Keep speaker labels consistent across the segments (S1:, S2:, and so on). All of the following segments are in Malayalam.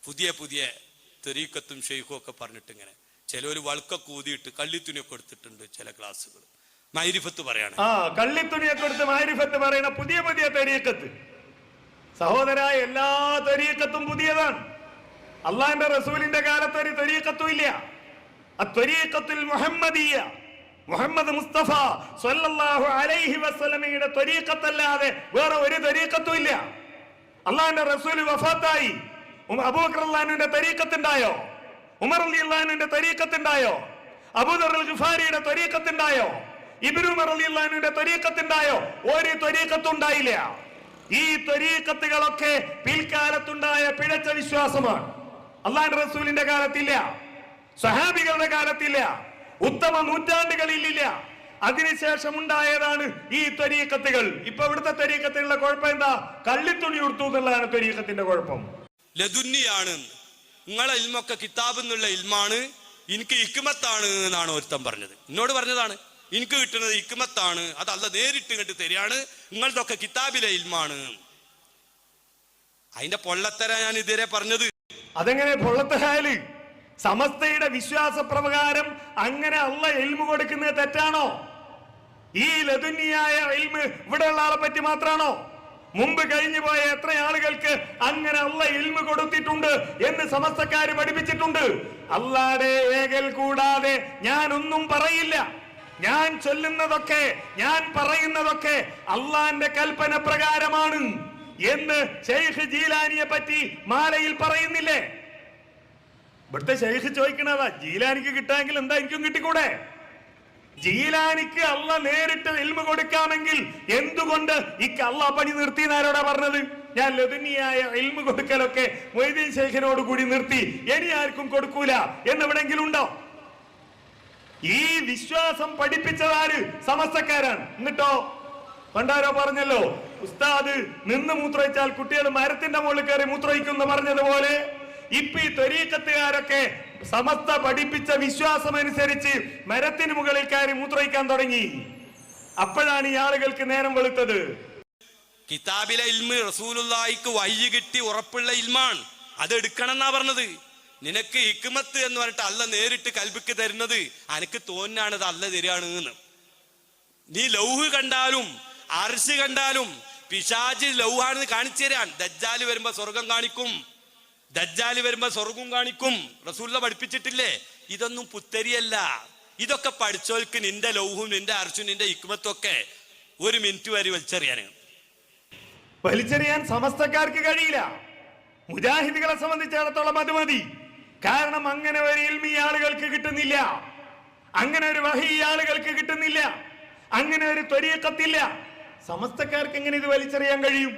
S1: പുതിയ പുതിയ തെരീക്കത്തും ഷെയ്ഖും ഒക്കെ പറഞ്ഞിട്ട് ഇങ്ങനെ ചിലവർ വളക്കൊക്കെ ഊതിയിട്ട് കള്ളിത്തുണിയൊക്കെ എടുത്തിട്ടുണ്ട് ചില ക്ലാസ്സുകൾ. മൈരിഫത്ത് പറയാണ്,
S2: കള്ളിത്തുണിയൊക്കെ എടുത്ത് മൈരിഫത്ത് പറയണ പുതിയ പുതിയ തെരീക്കത്ത്. സഹോദര, എല്ലാ തെരീക്കത്തും പുതിയതാണ്. അള്ളാഹിന്റെ റസൂലിന്റെ കാലത്ത് ഒരു തെരീക്കത്തും ഇല്ല. അത്വരീഖത്തുൽ മുഹമ്മദിയ്യ, മുഹമ്മദ് മുസ്തഫ സ്വല്ലല്ലാഹു അലൈഹി വസല്ലമയുടെ ത്വരീഖത്തല്ലാതെ വേറെ ഒരു ത്വരീഖത്തും ഇല്ല. അള്ളാഹിന്റെ റസൂൽ വഫാത്തായി, അബൂബക്കർ റളിയല്ലാഹുവിന്റെ ത്വരീഖത്തുണ്ടായോ? ഉമർ റളിയല്ലാഹുവിന്റെ ത്വരീഖത്തുണ്ടായോ? അബൂദർ അൽ ഗിഫാരിയുടെ ത്വരീഖത്തുണ്ടായോ? ഇബ്നു ഉമർ റളിയല്ലാഹുവിന്റെ ത്വരീഖത്തുണ്ടായോ? ഒരു ത്വരീഖത്തും ഉണ്ടായില്ല. ഈ ത്വരീഖത്തുകളൊക്കെ പിൽക്കാലത്തുണ്ടായ പിഴച്ച വിശ്വാസമാണ്. അള്ളാഹിന്റെ റസൂലിന്റെ കാലത്തില്ല, സ്വഹാബികളുടെ കാലത്തില്ല, ഉത്തമ നൂറ്റാണ്ടുകളിലില്ല. അതിനുശേഷം ഉണ്ടായതാണ് ഈ ത്വരീഖത്തുകൾ. ഇപ്പൊ ഇവിടുത്തെ ത്വരീഖത്തുകളുടെ കുഴപ്പം എന്താ? കള്ളിത്തുണി ഉടുത്തു എന്നുള്ളതാണ് ത്വരീഖത്തിന്റെ കുഴപ്പം.
S1: ലദുന്നിയാണ്, നിങ്ങളെ ഇൽമൊക്കെ കിതാബിൽ നിന്നുള്ള ഇൽമാണ്, എനിക്ക് ഇക്മത്താണ് എന്നാണ് ഒരുത്തൻ പറഞ്ഞത്. എന്നോട് പറഞ്ഞതാണ്, എനിക്ക് കിട്ടുന്നത് ഇക്മത്താണ്, അത് അല്ല നേരിട്ട് ഇങ്ങോട്ട് തരികയാണ്, നിങ്ങളതൊക്കെ കിതാബിലെ ഇൽമാണ്. അതിന്റെ പൊള്ളത്തര ഞാൻ ഇതുവരെ പറഞ്ഞത്.
S2: അതെങ്ങനെ പൊള്ളത്തരായാല്? സമസ്തയുടെ വിശ്വാസ പ്രകാരം അങ്ങനെ അള്ള ഇൽമു കൊടുക്കുന്നത് തെറ്റാണോ? ഈ ലദുന്നിയായ ഇൽമ് ഇവിടെയുള്ള ആളെ പറ്റി മാത്രാണോ? മുമ്പ് കഴിഞ്ഞു പോയ എത്ര ആളുകൾക്ക് അങ്ങനെ അള്ള ഇൽമു കൊടുത്തിട്ടുണ്ട് എന്ന് സമസ്തക്കാര് പഠിപ്പിച്ചിട്ടുണ്ട്. അള്ളാടെ ഏകൽ കൂടാതെ ഞാൻ ഒന്നും പറയില്ല. ഞാൻ ചൊല്ലുന്നതൊക്കെ, ഞാൻ പറയുന്നതൊക്കെ അള്ളാന്റെ കൽപ്പന പ്രകാരമാണ് എന്ന് ശൈഖ് ജീലാനിയെ പറ്റി മാലയിൽ പറയുന്നില്ലേ? ഇവിടുത്തെ ശൈഖ് ചോദിക്കണതാ, ജീലാനിക്ക് കിട്ടാമെങ്കിൽ എന്താ എനിക്കും കിട്ടിക്കൂടെ? ജീലാനിക്ക് അള്ള നേരിട്ട് ഇൽമു കൊടുക്കാമെങ്കിൽ എന്തുകൊണ്ട് ഇക്ക് അള്ള പണി നിർത്തി എന്നാരോടാ പറഞ്ഞത്? ഞാൻ ലദുന്നിയായ ഇൽമു കൊടുക്കലൊക്കെ മൊയ്തീൻ ശൈഖിനോട് കൂടി നിർത്തി, ഇനി ആർക്കും കൊടുക്കൂല എന്നെവിടെങ്കിലും ഉണ്ടോ? ഈ വിശ്വാസം പഠിപ്പിച്ചതാര്? സമസ്തക്കാരാണ്. എന്നിട്ടോ പണ്ടാരോ പറഞ്ഞല്ലോ, ഉസ്താദ് നിന്ന് മൂത്രയിച്ചാൽ കുട്ടികൾ മരത്തിന്റെ മുകളിൽ കയറി മൂത്രയിക്കുന്നു പറഞ്ഞതുപോലെ ഇപ്പൊ ഈ ത്വരീഖത്തുകാരൊക്കെ സമസ്ത പഠിപ്പിച്ച വിശ്വാസം അനുസരിച്ച് മരത്തിന് മുകളിൽ കയറി മൂത്രയിക്കാൻ തുടങ്ങി. അപ്പോഴാണ് ഈ ആളുകൾക്ക് നേരം വെളുത്തത്.
S1: കിതാബിലെ ഇൽമ് റസൂലുള്ളാഹിക്ക് വഹ്യ് കിട്ടി ഉറപ്പുള്ള ഇൽമാണ്, അത് എടുക്കണം എന്നാ പറഞ്ഞത്. നിനക്ക് ഹിക്മത്ത് എന്ന് പറഞ്ഞിട്ട് അല്ല നേരിട്ട് കൽബിക്ക് തരുന്നത് അനക്ക് തോന്നാണ് അത് അല്ല തരികയാണ് എന്ന്. നീ ലൗഹ് കണ്ടാലും അർശ് കണ്ടാലും പിശാച് ലൗഹാണെന്ന് കാണിച്ചു തരാൻ. ദജ്ജാല് വരുമ്പോ സ്വർഗം കാണിക്കും, ദജ്ജാല് വരുമ്പോ സ്വർഗം കാണിക്കും. റസൂലുള്ള പഠിപ്പിച്ചിട്ടില്ലേ? ഇതൊന്നും പുത്തരിയല്ല. ഇതൊക്കെ പഠിച്ചോൽക്ക് നിന്റെ ലൗഹും നിന്റെ അർശും നിന്റെ ഹിക്മത്തും ഒക്കെ ഒരു മിനിറ്റ് വരെ
S2: വലിച്ചെറിയാൻ സമസ്തക്കാർക്ക് കഴിയില്ല. മുജാഹിദുകളെ സംബന്ധിച്ചിടത്തോളം അത് മതി. കാരണം അങ്ങനെ ഒരു ഇൽമി ആളുകൾക്ക് കിട്ടുന്നില്ല, അങ്ങനെ ഒരു വഹി ആളുകൾക്ക് കിട്ടുന്നില്ല, അങ്ങനെ ഒരു ത്വരീഖത്തില്ല. സമസ്തക്കാർക്ക് എങ്ങനെ ഇത് വലിച്ചെറിയാൻ കഴിയും?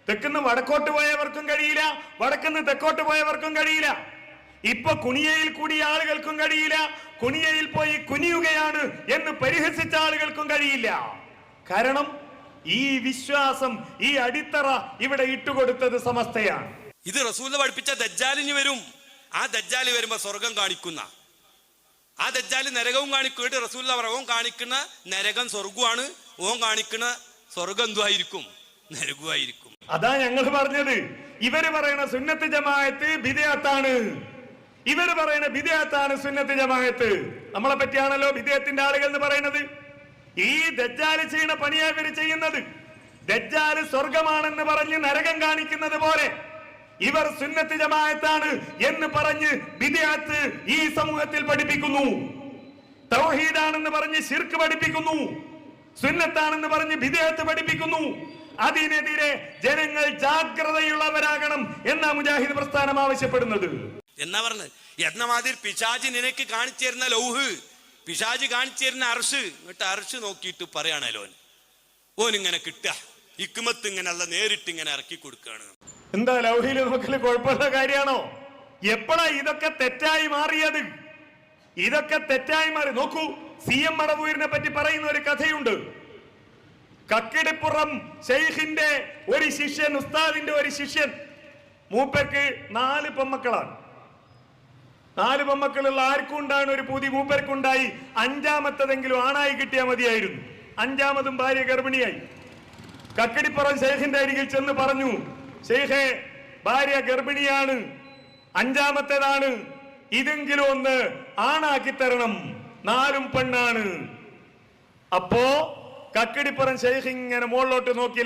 S2: തെക്കുന്ന് വടക്കോട്ട് പോയവർക്കും കഴിയില്ല, വടക്കുന്ന് തെക്കോട്ട് പോയവർക്കും കഴിയില്ല. ഇപ്പൊ കുനിയയിൽ കൂടിയ ആളുകൾക്കും കഴിയില്ല, കുനിയയിൽ പോയി കുനിയുകയാണ് എന്ന് പരിഹസിച്ച ആളുകൾക്കും കഴിയില്ല. കാരണം ഈ വിശ്വാസം, ഈ അടിത്തറ ഇവിടെ ഇട്ടുകൊടുത്തത് സമസ്തയാണ്.
S1: ഇത് റസൂൽ പഠിപ്പിച്ച ദജ്ജാലിന് വരും. ആ ദജ്ജാല് വരുമ്പോ സ്വർഗം കാണിക്കുന്ന, ആ ദജ്ജാല് നരകവും കാണിക്കും. റസൂൽ ഓൻ കാണിക്കുന്ന നരകം സ്വർഗമാണ്, ഓൻ കാണിക്കുന്ന സ്വർഗം എന്തുമായിരിക്കും? നരകമായിരിക്കും.
S2: അതാ ഞങ്ങൾ പറഞ്ഞത്. ഇവര് പറയണ സുന്നത്ത് ജമാഅത്ത് ബിദ്അത്താണ്, ഇവര് പറയണ ബിദ്അത്താണ് സുന്നത്ത് ജമാഅത്ത്. നമ്മളെ പറ്റിയാണല്ലോ ബിദ്അത്തിന്റെ ആളുകൾ എന്ന് പറയുന്നത്. ഈ ദജ്ജാല് ചെയ്യുന്ന പണിയാ ഇവര് ചെയ്യുന്നത്. ദജ്ജാല് സ്വർഗമാണെന്ന് പറഞ്ഞ് നരകം കാണിക്കുന്നത് പോലെ ഇവർ സുന്നത്ത് ജമാഅത്താണ് എന്ന് പറഞ്ഞ് ബിദ്അത്ത് ഈ സമൂഹത്തിൽ പഠിപ്പിക്കുന്നു. തൗഹീദാണെന്ന് പറഞ്ഞ് ശിർക്ക് പഠിപ്പിക്കുന്നു, സുന്നത്താണെന്ന് പറഞ്ഞ് ബിദ്അത്ത് പഠിപ്പിക്കുന്നു. അതിനെതിരെ ജനങ്ങൾ ജാഗ്രതയുള്ളവരാകണം എന്നാ മുജാഹിദ് പ്രസ്ഥാനം ആവശ്യപ്പെടുന്നത്.
S1: എന്നാ പറഞ്ഞത്? എന്ന മാതിരി പിശാചി നിനക്ക് കാണിച്ചു തരുന്ന ലൗഹ്, പിശാചി കാണിച്ചു തരുന്ന അർശ്, എന്നിട്ട് അർശ് നോക്കിയിട്ട് പറയാണല്ലോ ഓനിങ്ങനെ കിട്ടുക, ഹിക്മത്ത് ഇങ്ങനെ അല്ല നേരിട്ട് ഇങ്ങനെ ഇറക്കി കൊടുക്കുകയാണ്.
S2: എന്താ ലൗഹിൽ നോക്കല് കുഴപ്പമുള്ള കാര്യമാണോ? എപ്പോഴാ ഇതൊക്കെ തെറ്റായി മാറിയത്? ഇതൊക്കെ തെറ്റായി മാറി. നോക്കൂ, CM മടവൂരിനെ പറ്റി പറയുന്ന ഒരു കഥയുണ്ട്. കക്കിടിപ്പുറം ശൈഖിന്റെ ഒരു ശിഷ്യൻ, ഉസ്താദിന്റെ ഒരു ശിഷ്യൻ, മൂപ്പർക്ക് 4 പെമ്മക്കളാണ്. 4 പെമ്മക്കളുള്ള ആർക്കും ഉണ്ടാകുന്ന ഒരു പൂതി മൂപ്പർക്കുണ്ടായി. 5ാമത്തതെങ്കിലും ആണായി കിട്ടിയാൽ മതിയായിരുന്നു. 5ാമതും ഭാര്യ ഗർഭിണിയായി. കക്കിടിപ്പുറം ശൈഖിന്റെ അരികിൽ ചെന്ന് പറഞ്ഞു, ശൈഖേ, ഭാര്യ ഗർഭിണിയാണ്, അഞ്ചാമത്തേതാണ് ഇതെങ്കിലും ഒന്ന് ആണാക്കി തരണം, 4 പെണ്ണാണ്. അപ്പോ കക്കിടിപ്പുറം ശൈഖ് ഇങ്ങനെ മുകളിലോട്ട് നോക്കി,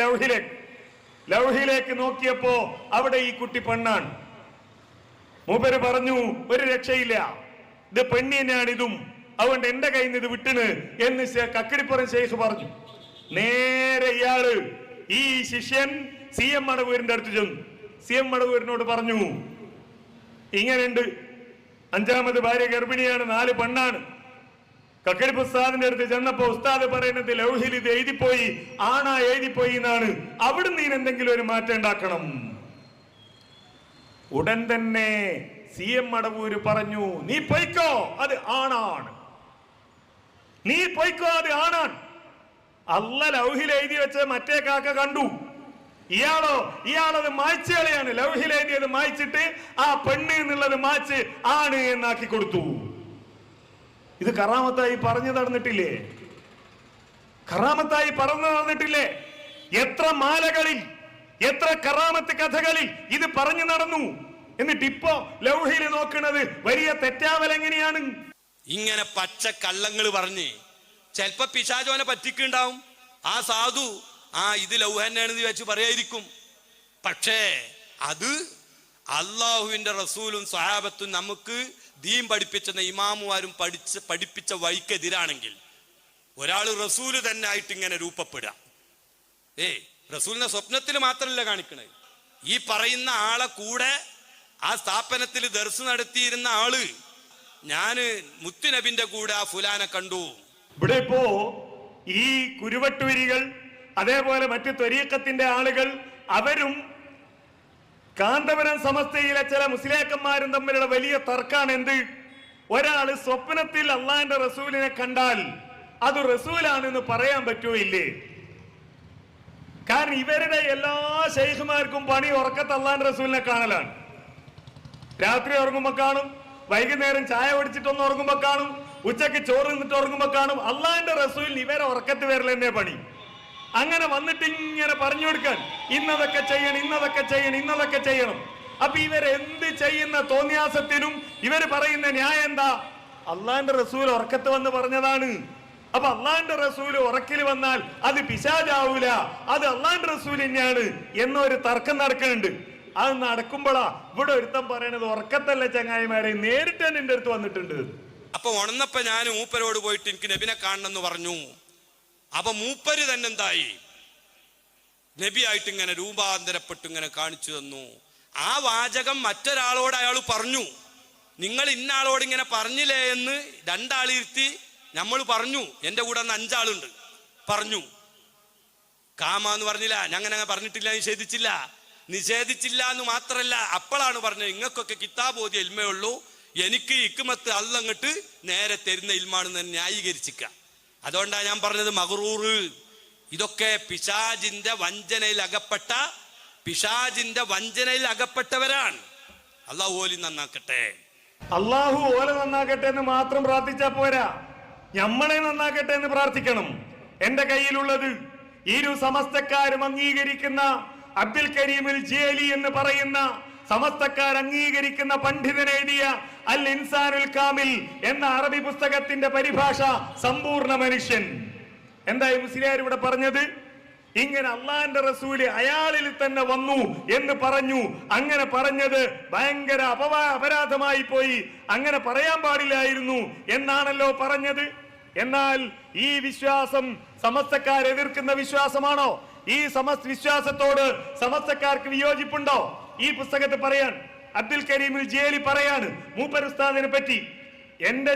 S2: ലൗഹിലേക്ക് നോക്കിയപ്പോ അവിടെ ഈ കുട്ടി പെണ്ണാണ്. മൂപ്പര് പറഞ്ഞു ഒരു രക്ഷയില്ല, ഇത് പെണ്ണി തന്നെയാണ് ഇതും, അതുകൊണ്ട് എന്റെ കയ്യിൽ നിന്ന് ഇത് വിട്ടിന് എന്ന് കക്കിടിപ്പുറം ശൈഖ് പറഞ്ഞു. നേരെ ഇയാള് ഈ ശിഷ്യൻ CM മടവൂരിന്റെ അടുത്ത് ചെന്നു. CM മടവൂരിനോട് പറഞ്ഞു ഇങ്ങനെയുണ്ട്, 5ാമത് ഭാര്യ ഗർഭിണിയാണ്, 4 പെണ്ണാണ്. കക്കിടിപ്പ് ഉസ്താദിന്റെ അടുത്ത് ചെന്നപ്പോ ഉസ്താദ് പറയുന്നത് ലൗഹിൽ ഇത് എഴുതിപ്പോയി, ആണാ എഴുതിപ്പോയി എന്നാണ്, അവിടുന്ന് നീ എന്തെങ്കിലും ഒരു മാറ്റം ഉണ്ടാക്കണം. ഉടൻ തന്നെ CM മടവൂര് പറഞ്ഞു നീ പൊയ്ക്കോ, അത് ആണാണ്, നീ പൊയ്ക്കോ, അത് ആണാണ്. അല്ല ലൗഹിൽ എഴുതി വെച്ച് മറ്റേ കാക്ക കണ്ടു, ഇയാളത് മായ്ച്ചു കളയാണ്. ലൗഹിൽ എഴുതിയത് മായ്ച്ചിട്ട് ആ പെണ്ണ് എന്നുള്ളത് മാച്ച് ആണ് എന്നാക്കി കൊടുത്തു. ഇത് കറാമത്തായി പറഞ്ഞു നടന്നിട്ടില്ലേ? കറാമത്തായി പറഞ്ഞു നടന്നിട്ടില്ലേ? എത്ര മാലകളിൽ, എത്ര കറാമത്ത് കഥകളിൽ ഇത് പറഞ്ഞു നടന്നു. എന്നിട്ട് ഇപ്പോ ലൗഹിൽ നോക്കുന്നത് വലിയ തെറ്റാവൽ എങ്ങനെയാണ്?
S1: ഇങ്ങനെ പച്ച കള്ളങ്ങൾ പറഞ്ഞ് ചിലപ്പോ പിശാചോനെ പറ്റിക്കുണ്ടാവും. ആ സാധു ഇത് ലൗഹന്നാണെന്ന് വെച്ച് പറയായിരിക്കും. പക്ഷേ അത് അള്ളാഹുവിന്റെ റസൂലും സ്വഹാബത്തും നമുക്ക് ദീൻ പഠിപ്പിച്ച ഇമാമുമാരും പഠിപ്പിച്ച വഴിക്കെതിരാണെങ്കിൽ ഒരാള് റസൂല് തന്നെ ആയിട്ട് ഇങ്ങനെ രൂപപ്പെടുക. റസൂലിനെ സ്വപ്നത്തിൽ മാത്രമല്ല കാണിക്കണേ, ഈ പറയുന്ന ആളെ കൂടെ ആ സ്ഥാപനത്തിൽ ദർസ് നടത്തിയിരുന്ന ആള് ഞാന് മുത്തുനബിന്റെ കൂടെ ആ ഫുലാനെ കണ്ടു.
S2: ഇവിടെ ഇപ്പോ ഈ കുരുവട്ടൂരികൾ അതേപോലെ മറ്റു ത്വരീഖത്തിന്റെ ആളുകൾ അവരും കാന്തപുരം സമസ്തയിലെ ചില മുസ്ലിയാക്കന്മാരും തമ്മിലുള്ള വലിയ തർക്കാണ്. എന്ത്? ഒരാള് സ്വപ്നത്തിൽ അള്ളാഹിന്റെ റസൂലിനെ കണ്ടാൽ അത് റസൂലാണെന്ന് പറയാൻ പറ്റുമോ ഇല്ലേ? കാരണം ഇവരുടെ എല്ലാ ശൈഖുമാർക്കും പണി ഉറക്കത്ത് അള്ളാഹിന്റെ റസൂലിനെ കാണലാണ്. രാത്രി ഉറങ്ങുമ്പോ കാണും, വൈകുന്നേരം ചായ കുടിച്ചിട്ടൊന്ന് ഉറങ്ങുമ്പോ കാണും, ഉച്ചക്ക് ചോറ് നിന്നിട്ട് ഉറങ്ങുമ്പോ കാണും. അള്ളാഹിന്റെ റസൂലിന് ഇവരെ ഉറക്കത്ത് വരലെന്നെ പണി. അങ്ങനെ വന്നിട്ട് ഇങ്ങനെ പറഞ്ഞു കൊടുക്കാൻ ഇന്നതൊക്കെ ചെയ്യണം, ഇന്നതൊക്കെ ചെയ്യണം, ഇന്നതൊക്കെ ചെയ്യണം. അപ്പൊ ഇവരെന്ത് ചെയ്യുന്ന തോന്നിയാസത്തിനും ഇവര് പറയുന്ന ന്യായം എന്താ? അള്ളാഹിന്റെ റസൂൽ ഉറക്കത്ത് വന്ന് പറഞ്ഞതാണ്. അപ്പൊ അള്ളാഹിന്റെ റസൂല് ഉറക്കിൽ വന്നാൽ അത് പിശാചാവൂല, അത് അള്ളാഹിന്റെ റസൂൽ തന്നെയാണ് എന്നൊരു തർക്കം നടക്കുന്നുണ്ട്. അത് നടക്കുമ്പോഴാ ഇവിടെ ഒരുത്തം പറയണത് ഉറക്കത്തല്ല ചങ്ങായിമാരെ, നേരിട്ട് തന്നെ എന്റെ അടുത്ത് വന്നിട്ടുണ്ട്.
S1: അപ്പൊ ഉണർന്നപ്പോ ഞാൻ മൂപ്പരോട് പോയിട്ട് എനിക്ക് നബിനെ കാണണമെന്ന് പറഞ്ഞു. അപ്പൊ മൂപ്പര് തന്നെ എന്തായി, നബിയായിട്ട് ഇങ്ങനെ രൂപാന്തരപ്പെട്ട് ഇങ്ങനെ കാണിച്ചു തന്നു. ആ വാചകം മറ്റൊരാളോട് അയാൾ പറഞ്ഞു. നിങ്ങൾ ഇന്ന ആളോട് ഇങ്ങനെ പറഞ്ഞില്ലേ എന്ന് 2 ആളിരുത്തി നമ്മൾ പറഞ്ഞു. എന്റെ കൂടെ 5 ആളുണ്ട് പറഞ്ഞു. കാമാന്ന് പറഞ്ഞില്ല, ഞങ്ങനെ പറഞ്ഞിട്ടില്ല, നിഷേധിച്ചില്ല എന്ന് മാത്രല്ല, അപ്പോഴാണ് പറഞ്ഞത് നിങ്ങൾക്കൊക്കെ കിതാബ് ഓതിയ ഇൽമേ ഉള്ളൂ, എനിക്ക് ഇക്മത്ത് അല്ലങ്ങട്ട് നേരെ തരുന്ന ഇൽമാണെന്ന് ന്യായീകരിച്ചിക്ക. അതുകൊണ്ടാണ് ഞാൻ പറഞ്ഞത് മഗ്റൂറ്. ഇതൊക്കെ പിശാചിന്റെ വഞ്ചനയിൽ അകപ്പെട്ടവരാണ്. അള്ളാഹു ഓലി നന്നാക്കട്ടെ.
S2: അള്ളാഹു ഓല നന്നാക്കട്ടെ എന്ന് മാത്രം പ്രാർത്ഥിച്ചാ പോരാ, നമ്മളെ നന്നാക്കട്ടെ എന്ന് പ്രാർത്ഥിക്കണം. എന്റെ കയ്യിലുള്ളത് ഇരു സമസ്തക്കാരും അംഗീകരിക്കുന്ന അബ്ദുൽ കരീമുൽ ജിലാനി എന്ന് പറയുന്ന സമസ്തക്കാർ അംഗീകരിക്കുന്ന പണ്ഡിതൻ എഴുതിയ അൽ ഇൻസാനുൽ കാമിൽ എന്ന അറബി പുസ്തകത്തിന്റെ പരിഭാഷ സമ്പൂർണ്ണ മനുഷ്യൻ. എന്തായി മുസ്ലിയാർ ഇവിടെ പറഞ്ഞത്? ഇങ്ങനെ അള്ളാഹിന്റെ റസൂല് അയാളിൽ തന്നെ വന്നു എന്ന് പറഞ്ഞു. അങ്ങനെ പറഞ്ഞത് ഭയങ്കര അപരാധമായി പോയി, അങ്ങനെ പറയാൻ പാടില്ലായിരുന്നു എന്നാണല്ലോ പറഞ്ഞത്. എന്നാൽ ഈ വിശ്വാസം സമസ്തക്കാർ എതിർക്കുന്ന വിശ്വാസമാണോ? ഈ വിശ്വാസത്തോട് സമസ്തക്കാർക്ക് വിയോജിപ്പുണ്ടോ? ഈ പുസ്തകത്തിൽ പറയാൻ അബ്ദുൽ കരീമുൽ ജിലാനി പറയാണ് മൂപ്പർ ഉസ്താദിനെ പറ്റി, എന്റെ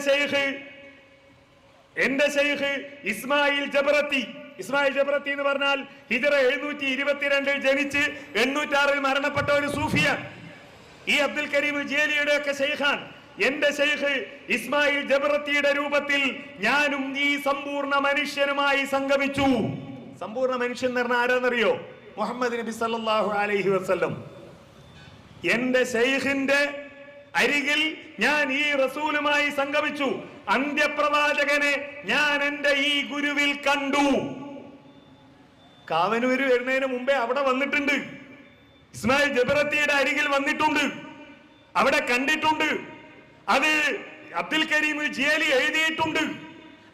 S2: ശൈഖ് ഇസ്മായിൽ ജബറത്തി എന്ന് പറഞ്ഞാൽ ഹിജറ 722 ജനിച്ച് 806 മരണപ്പെട്ട ഒരു സൂഫിയാണ്. ഈ അബ്ദുൽ കരീമുൽ ജിലാനിയുടെ ഒക്കെ ശൈഖാൻ. എന്റെ ശൈഖ് ഇസ്മായിൽ ജബറത്തിയുടെ രൂപത്തിൽ ഞാനും ഈ സമ്പൂർണ്ണ മനുഷ്യനുമായി സംഗമിച്ചു. സമ്പൂർണ്ണ മനുഷ്യൻ എന്ന് പറഞ്ഞാൽ ആരാന്നറിയോ? മുഹമ്മദ് നബി സല്ലല്ലാഹു അലൈഹി വസല്ലം. എന്റെ ശൈഖിന്റെ അരികിൽ ഞാൻ ഈ റസൂലുമായി സംഗമിച്ചു. അന്ത്യപ്രവാചകനെ ഞാൻ എന്റെ ഈ ഗുരുവിൽ കണ്ടു. കാവനൂര് വരുന്നതിന് മുമ്പേ അവിടെ വന്നിട്ടുണ്ട്. ഇസ്മായിൽ ജബറത്തിയുടെ അരികിൽ വന്നിട്ടുണ്ട്. അവിടെ കണ്ടിട്ടുണ്ട്. അത് അബ്ദുൽ കരീം ജിലാനി എഴുതിയിട്ടുണ്ട്.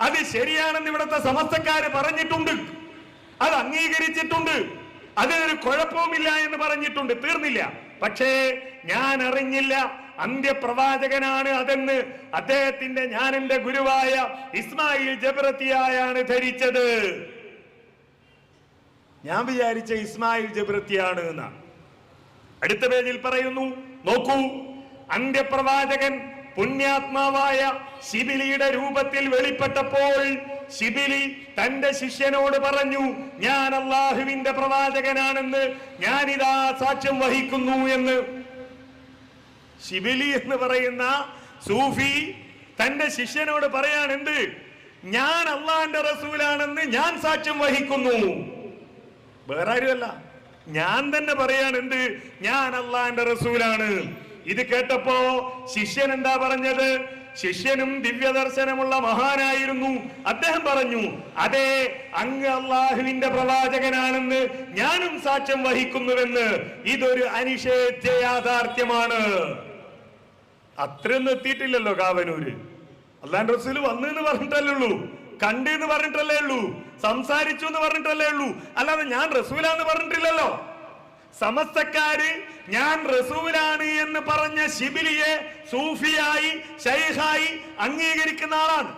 S2: അത് ശരിയാണെന്ന് ഇവിടുത്തെ സമസ്തക്കാര് പറഞ്ഞിട്ടുണ്ട്. അത് അംഗീകരിച്ചിട്ടുണ്ട്. അതിനൊരു കുഴപ്പവുമില്ല എന്ന് പറഞ്ഞിട്ടുണ്ട്. തീർന്നില്ല. പക്ഷേ ഞാൻ അറിഞ്ഞില്ല അന്ത്യപ്രവാചകനാണ് അതെന്ന് അദ്ദേഹത്തിന്റെ ഞാൻ എന്റെ ഗുരുവായ ഇസ്മായിൽ ജബ്രത്തിയായാണ് ധരിച്ചത്. ഞാൻ വിചാരിച്ച ഇസ്മായിൽ ജബ്രത്തിയാണ് എന്നാണ്. അടുത്ത പേജിൽ പറയുന്നു, നോക്കൂ, അന്ത്യപ്രവാചകൻ പുണ്യാത്മാവായ ശിബിലിയുടെ രൂപത്തിൽ വെളിപ്പെട്ടപ്പോൾ ശിബിലി തന്റെ ശിഷ്യനോട് പറഞ്ഞു, ഞാൻ അള്ളാഹുവിന്റെ പ്രവാചകനാണെന്ന് ഞാനിതാ സാക്ഷ്യം വഹിക്കുന്നു എന്ന്. ശിബിലി എന്ന് പറയുന്ന സൂഫി തന്റെ ശിഷ്യനോട് പറയാൻ എന്ത്? ഞാൻ അള്ളാഹിന്റെ റസൂലാണെന്ന് ഞാൻ സാക്ഷ്യം വഹിക്കുന്നു. വേറെ ആരുമല്ല, ഞാൻ തന്നെ പറയാൻ എന്ത്? ഞാൻ അള്ളാഹിന്റെ റസൂലാണ്. ഇത് കേട്ടപ്പോ ശിഷ്യൻ എന്താ പറഞ്ഞത്? ശിഷ്യനും ദിവ്യദർശനമുള്ള മഹാനായിരുന്നു. അദ്ദേഹം പറഞ്ഞു, അതെ, അങ്ങ് അള്ളാഹുവിന്റെ പ്രവാചകനാണെന്ന് ഞാനും സാക്ഷ്യം വഹിക്കുന്നുവെന്ന്. ഇതൊരു അനിഷേധ്യ യാഥാർത്ഥ്യമാണ്. അത്രയൊന്നും എത്തിയിട്ടില്ലല്ലോ കാവനൂര്. അള്ളാഹിന്റെ റസൂല് വന്നു എന്ന് പറഞ്ഞിട്ടല്ലേ ഉള്ളൂ, കണ്ടു എന്ന് പറഞ്ഞിട്ടല്ലേ ഉള്ളൂ, സംസാരിച്ചു എന്ന് പറഞ്ഞിട്ടല്ലേ ഉള്ളൂ. അല്ലാതെ ഞാൻ റസൂലാന്ന് പറഞ്ഞിട്ടില്ലല്ലോ. സമസ്തക്കാര് ഞാൻ റസൂലാണ് എന്ന് പറഞ്ഞ ശിബിലിയെ സൂഫിയായി ശൈഖായി അംഗീകരിക്കുന്ന ആളാണ്.